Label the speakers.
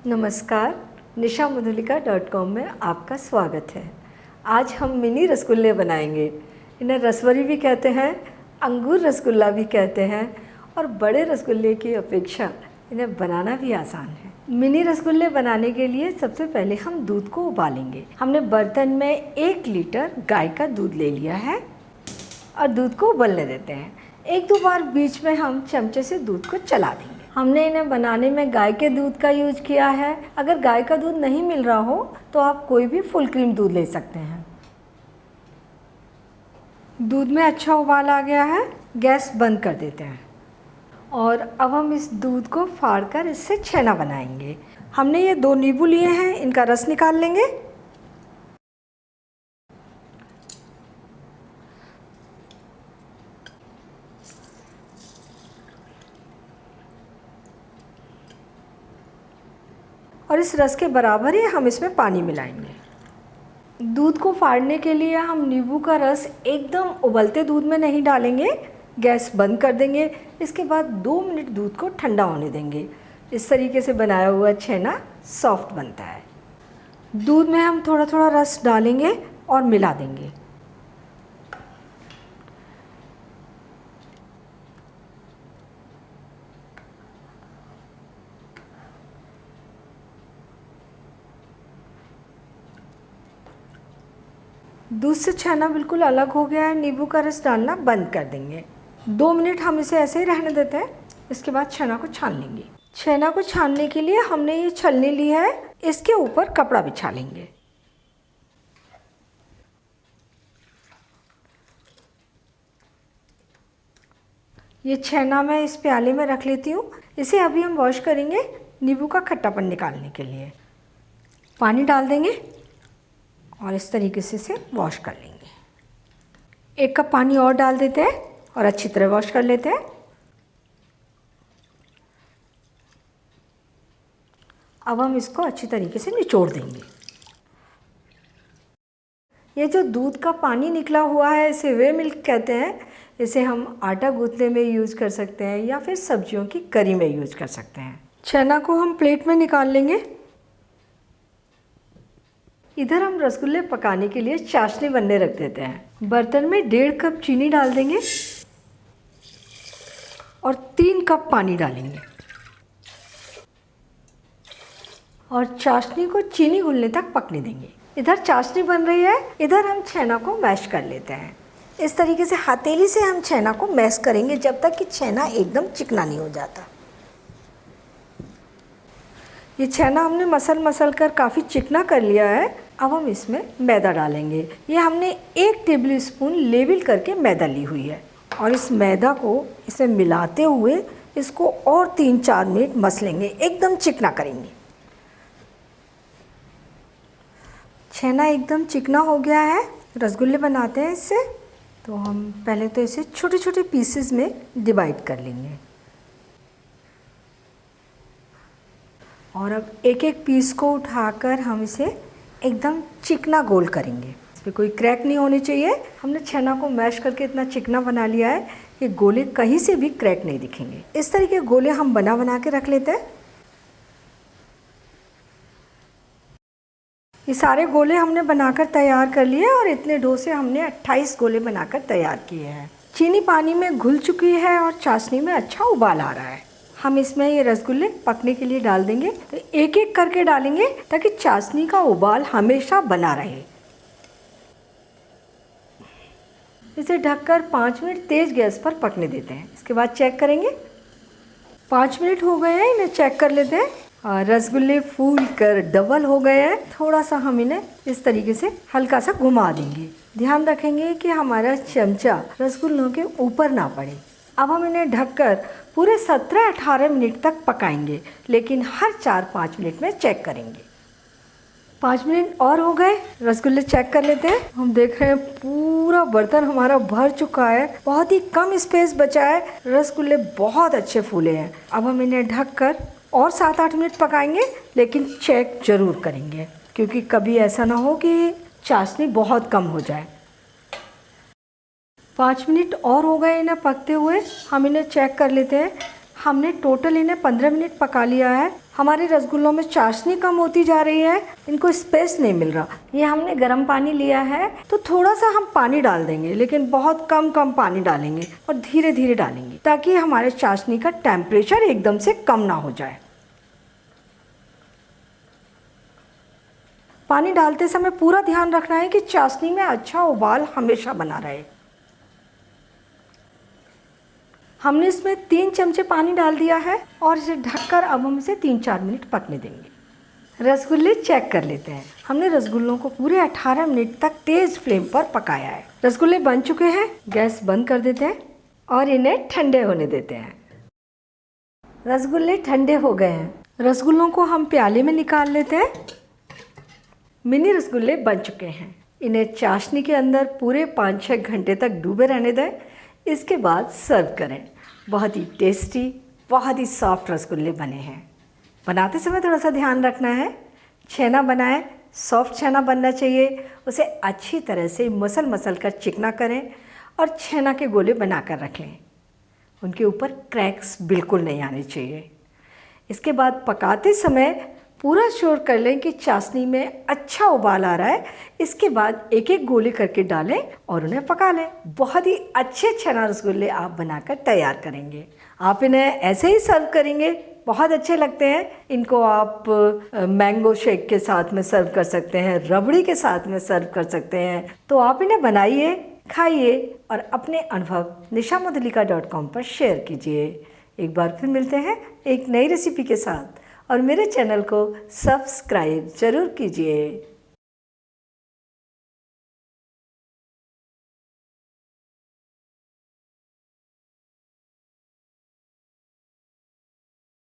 Speaker 1: नमस्कार, nishamudhalika.com में आपका स्वागत है। आज हम मिनी रसगुल्ले बनाएंगे। इन्हें रसवरी भी कहते हैं, अंगूर रसगुल्ला भी कहते हैं और बड़े रसगुल्ले की अपेक्षा इन्हें बनाना भी आसान है। मिनी रसगुल्ले बनाने के लिए सबसे पहले हम दूध को उबालेंगे। हमने बर्तन में 1 लीटर गाय का दूध ले लिया है और दूध को उबलने देते हैं। 1-2 बार बीच में हम चमचे से दूध को चला देंगे। हमने इन्हें बनाने में गाय के दूध का यूज किया है। अगर गाय का दूध नहीं मिल रहा हो तो आप कोई भी फुल क्रीम दूध ले सकते हैं। दूध में अच्छा उबाल आ गया है, गैस बंद कर देते हैं और अब हम इस दूध को फाड़कर इससे छेना बनाएंगे। हमने ये 2 नींबू लिए हैं, इनका रस निकाल लेंगे। और इस रस के बराबर ही हम इसमें पानी मिलाएंगे। दूध को फाड़ने के लिए हम नींबू का रस एकदम उबलते दूध में नहीं डालेंगे, गैस बंद कर देंगे। इसके बाद 2 मिनट दूध को ठंडा होने देंगे। इस तरीके से बनाया हुआ छेना सॉफ्ट बनता है। दूध में हम थोड़ा थोड़ा रस डालेंगे और मिला देंगे। दूध से छेना बिल्कुल अलग हो गया है। नींबू का रस डालना बंद कर देंगे। 2 मिनट हम इसे ऐसे ही रहने देते हैं। इसके बाद छेना को छान लेंगे। छेना को छानने के लिए हमने ये छलनी ली है, इसके ऊपर कपड़ा बिछा लेंगे। ये छेना मैं इस प्याले में रख लेती हूँ। इसे अभी हम वॉश करेंगे नींबू का खट्टापन निकालने के लिए। पानी डाल देंगे और इस तरीके से इसे वॉश कर लेंगे। 1 कप पानी और डाल देते हैं और अच्छी तरह वॉश कर लेते हैं। अब हम इसको अच्छी तरीके से निचोड़ देंगे। ये जो दूध का पानी निकला हुआ है इसे वे मिल्क कहते हैं। इसे हम आटा गूंथने में यूज़ कर सकते हैं या फिर सब्जियों की करी में यूज़ कर सकते हैं। छेना को हम प्लेट में निकाल लेंगे। इधर हम रसगुल्ले पकाने के लिए चाशनी बनने रख देते हैं। बर्तन में 1.5 कप चीनी डाल देंगे और 3 कप पानी डालेंगे और चाशनी को चीनी घुलने तक पकने देंगे। इधर चाशनी बन रही है, इधर हम छेना को मैश कर लेते हैं। इस तरीके से हथेली से हम छेना को मैश करेंगे जब तक कि छेना एकदम चिकना नहीं हो जाता। ये छेना हमने मसल कर काफ़ी चिकना कर लिया है। अब हम इसमें मैदा डालेंगे। ये हमने 1 टेबल स्पून लेवल करके मैदा ली हुई है और इस मैदा को इसमें मिलाते हुए इसको और 3-4 मिनट मसलेंगे, एकदम चिकना करेंगे। छेना एकदम चिकना हो गया है। रसगुल्ले बनाते हैं इससे। तो हम पहले तो इसे छोटे छोटे पीसेस में डिवाइड कर लेंगे और अब एक एक पीस को उठाकर हम इसे एकदम चिकना गोल करेंगे। इसमें कोई क्रैक नहीं होनी चाहिए। हमने छेना को मैश करके इतना चिकना बना लिया है कि गोले कहीं से भी क्रैक नहीं दिखेंगे। इस तरीके गोले हम बना के रख लेते हैं। ये सारे गोले हमने बनाकर तैयार कर लिए और इतने डो से हमने 28 गोले बनाकर तैयार किए हैं। चीनी पानी में घुल चुकी है और चाशनी में अच्छा उबाल आ रहा है। हम इसमें ये रसगुल्ले पकने के लिए डाल देंगे। तो एक एक करके डालेंगे ताकि चाशनी का उबाल हमेशा बना रहे। इसे ढककर 5 मिनट तेज गैस पर पकने देते हैं। इसके बाद चेक करेंगे। 5 मिनट हो गए हैं, इन्हें चेक कर लेते हैं। रसगुल्ले फूल कर डबल हो गए हैं। थोड़ा सा हम इन्हें इस तरीके से हल्का सा घुमा देंगे। ध्यान रखेंगे कि हमारा चमचा रसगुल्लों के ऊपर ना पड़े। अब हम इन्हें ढककर पूरे 17-18 मिनट तक पकाएंगे, लेकिन हर 4-5 मिनट में चेक करेंगे। 5 मिनट और हो गए। रसगुल्ले चेक कर लेते हैं। हम देख रहे हैं पूरा बर्तन हमारा भर चुका है। बहुत ही कम स्पेस बचा है। रसगुल्ले बहुत अच्छे फूले हैं। अब हम इन्हें ढककर और 7-8 मिनट पकाएंगे, लेकिन चेक ज़रूर करेंगे क्योंकि कभी ऐसा ना हो कि चाशनी बहुत कम हो जाए। 5 मिनट और हो गए इन्हें पकते हुए। हम इन्हें चेक कर लेते हैं। हमने टोटल इन्हें 15 मिनट पका लिया है। हमारे रसगुल्लों में चाशनी कम होती जा रही है, इनको स्पेस नहीं मिल रहा। ये हमने गर्म पानी लिया है तो थोड़ा सा हम पानी डाल देंगे, लेकिन बहुत कम पानी डालेंगे और धीरे धीरे डालेंगे ताकि हमारे चाशनी का टेम्परेचर एकदम से कम ना हो जाए। पानी डालते समय पूरा ध्यान रखना है कि चाशनी में अच्छा उबाल हमेशा बना रहे। हमने इसमें 3 चमचे पानी डाल दिया है और इसे ढककर अब हम इसे 3-4 मिनट पकने देंगे। रसगुल्ले चेक कर लेते हैं। हमने रसगुल्लों को पूरे 18 मिनट तक तेज़ फ्लेम पर पकाया है। रसगुल्ले बन चुके हैं, गैस बंद कर देते हैं और इन्हें ठंडे होने देते हैं। रसगुल्ले ठंडे हो गए हैं। रसगुल्लों को हम प्याले में निकाल लेते हैं। मिनी रसगुल्ले बन चुके हैं। इन्हें चाशनी के अंदर पूरे 5-6 घंटे तक डूबे रहने दें। इसके बाद सर्व करें। बहुत ही टेस्टी, बहुत ही सॉफ्ट रसगुल्ले बने हैं। बनाते समय थोड़ा सा ध्यान रखना है, छेना बनाएं, सॉफ्ट छेना बनना चाहिए। उसे अच्छी तरह से मसल कर चिकना करें और छेना के गोले बनाकर रख लें। उनके ऊपर क्रैक्स बिल्कुल नहीं आने चाहिए। इसके बाद पकाते समय पूरा श्योर कर लें कि चाशनी में अच्छा उबाल आ रहा है। इसके बाद एक एक गोले करके डालें और उन्हें पका लें। बहुत ही अच्छे छेना रसगुल्ले आप बनाकर तैयार करेंगे। आप इन्हें ऐसे ही सर्व करेंगे, बहुत अच्छे लगते हैं। इनको आप मैंगो शेक के साथ में सर्व कर सकते हैं, रबड़ी के साथ में सर्व कर सकते हैं। तो आप इन्हें बनाइए, खाइए और अपने अनुभव nishamadulika.com पर शेयर कीजिए। एक बार फिर मिलते हैं एक नई रेसिपी के साथ और मेरे चैनल को सब्सक्राइब ज़रूर कीजिए।